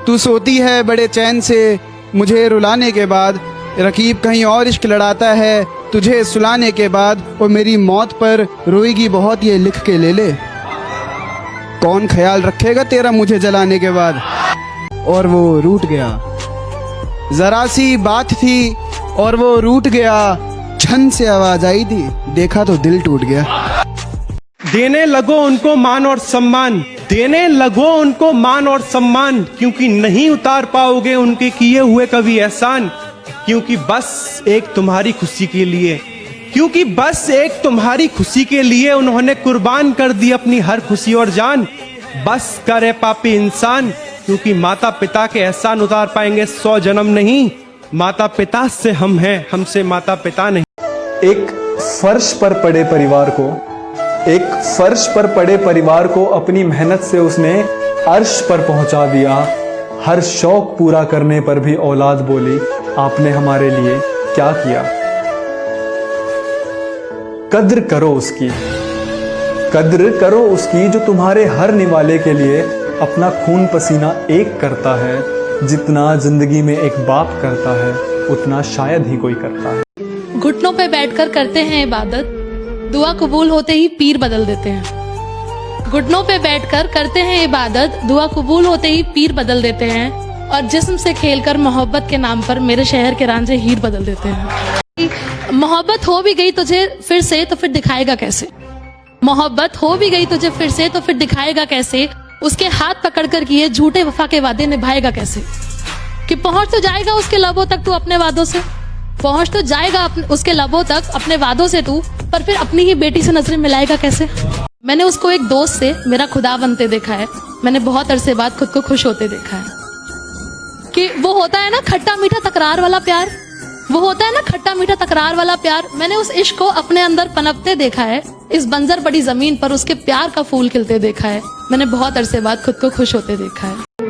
तू सोती है बड़े चैन से मुझे रुलाने के बाद, रकीब कहीं और इश्क लड़ाता है तुझे सुलाने के बाद। और मेरी मौत पर रोएगी बहुत ये लिख के ले ले, कौन ख्याल रखेगा तेरा मुझे जलाने के बाद। और वो रूठ गया, जरा सी बात थी और वो रूठ गया, छन से आवाज आई थी देखा तो दिल टूट गया। देने लगो उनको मान और सम्मान, देने लगो उनको मान और सम्मान, क्योंकि नहीं उतार पाओगे उनके किए हुए कभी एहसान। क्योंकि बस एक तुम्हारी खुशी के लिए, क्योंकि बस एक तुम्हारी खुशी के लिए उन्होंने कुर्बान कर दी अपनी हर खुशी और जान। बस करे पापी इंसान, क्योंकि माता पिता के एहसान उतार पाएंगे 100 जन्म नहीं। माता पिता से हम हैं, हमसे माता पिता नहीं। एक फर्श पर पड़े परिवार को, एक फर्श पर पड़े परिवार को अपनी मेहनत से उसने अर्श पर पहुंचा दिया। हर शौक पूरा करने पर भी औलाद बोली आपने हमारे लिए क्या किया। कद्र करो उसकी, कद्र करो उसकी जो तुम्हारे हर निवाले के लिए अपना खून पसीना एक करता है। जितना जिंदगी में एक बाप करता है उतना शायद ही कोई करता है। घुटनों पे बैठकर करते हैं इबादत, दुआ कबूल होते ही पीर बदल देते हैं। घुटनों पे बैठकर करते हैं इबादत, दुआ कबूल होते ही पीर बदल देते हैं। और जिस्म से खेलकर मोहब्बत के नाम पर मेरे शहर के रांझे हीर बदल देते हैं। मोहब्बत हो भी गई तुझे फिर से तो फिर दिखाएगा कैसे, मोहब्बत हो भी गई तुझे फिर से तो फिर दिखाएगा कैसे। उसके हाथ पकड़कर किए झूठे वफा के वादे निभाएगा कैसे। कि पहुंच तो जाएगा उसके लबों तक तू अपने वादों से, पहुंच तो जाएगा उसके लबों तक अपने वादों से तू, पर फिर अपनी ही बेटी से नजरें मिलाएगा कैसे। मैंने उसको एक दोस्त से मेरा खुदा बनते देखा है, मैंने बहुत अरसे बाद खुद को खुश होते देखा है। कि वो होता है ना खट्टा मीठा तकरार वाला प्यार, वो होता है ना खट्टा मीठा तकरार वाला प्यार। मैंने उस इश्क को अपने अंदर पनपते देखा है, इस बंजर पड़ी जमीन पर उसके प्यार का फूल खिलते देखा है। मैंने बहुत अरसे बाद खुद को खुश होते देखा है।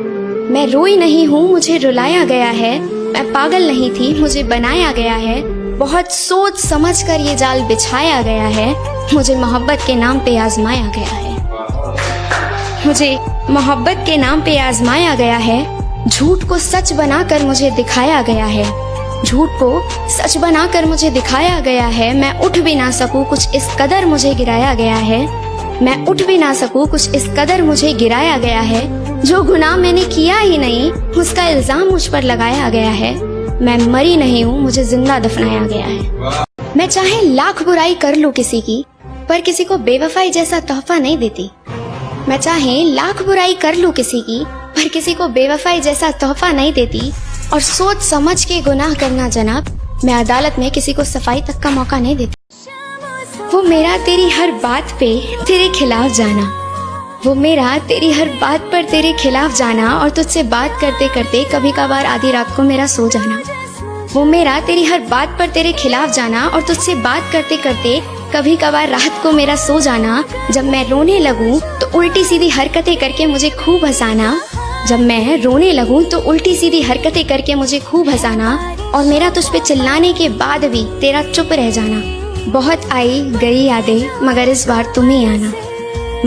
मैं रोई नहीं हूँ मुझे रुलाया गया है, मैं पागल नहीं थी मुझे बनाया गया है। बहुत सोच समझ कर ये जाल बिछाया गया है, मुझे मोहब्बत के नाम पे आजमाया गया है। मुझे मोहब्बत के नाम पे आजमाया गया है, झूठ को सच बनाकर मुझे दिखाया गया है। झूठ को सच बनाकर मुझे दिखाया गया है। मैं उठ भी ना सकूं कुछ इस कदर मुझे गिराया गया है, मैं उठ भी ना सकूं कुछ इस कदर मुझे गिराया गया है। जो गुनाह मैंने किया ही नहीं उसका इल्जाम मुझ पर लगाया गया है। मैं मरी नहीं हूँ मुझे जिंदा दफनाया गया है। मैं चाहे लाख बुराई कर लूं किसी की, पर किसी को बेवफाई जैसा तोहफा नहीं देती। मैं चाहे लाख बुराई कर लूं किसी की, पर किसी को बेवफाई जैसा तोहफा नहीं देती। और सोच समझ के गुनाह करना जनाब, मैं अदालत में किसी को सफाई तक का मौका नहीं देती। वो मेरा तेरी हर बात पे तेरे खिलाफ जाना, वो मेरा तेरी हर बात पर तेरे खिलाफ जाना, और तुझसे बात करते करते कभी कभार आधी रात को मेरा सो जाना। वो मेरा तेरी हर बात पर तेरे खिलाफ जाना, और तुझसे बात करते करते कभी कभार रात को मेरा सो जाना। जब मैं रोने लगूं तो उल्टी सीधी हरकतें करके मुझे खूब हंसाना, जब मैं रोने लगूं तो उल्टी सीधी हरकतें करके मुझे खूब हंसाना। और मेरा तुझ पे चिल्लाने के बाद भी तेरा चुप रह जाना। बहुत आई गई यादें मगर इस बार तुम ही आना,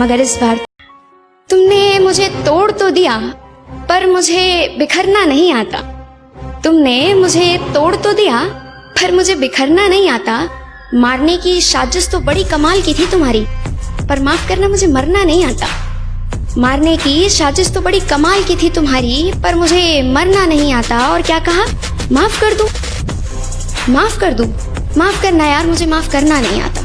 मगर इस बार तुमने मुझे तोड़ तो दिया पर मुझे बिखरना नहीं आता। तुमने मुझे तोड़ तो दिया पर मुझे बिखरना नहीं आता। मारने की साजिश तो बड़ी कमाल की थी तुम्हारी, पर माफ करना मुझे मरना नहीं आता। मारने की साजिश तो बड़ी कमाल की थी तुम्हारी, पर मुझे मरना नहीं आता। और क्या कहा, माफ कर दूं, माफ कर दूं, माफ करना यार मुझे माफ करना नहीं आता।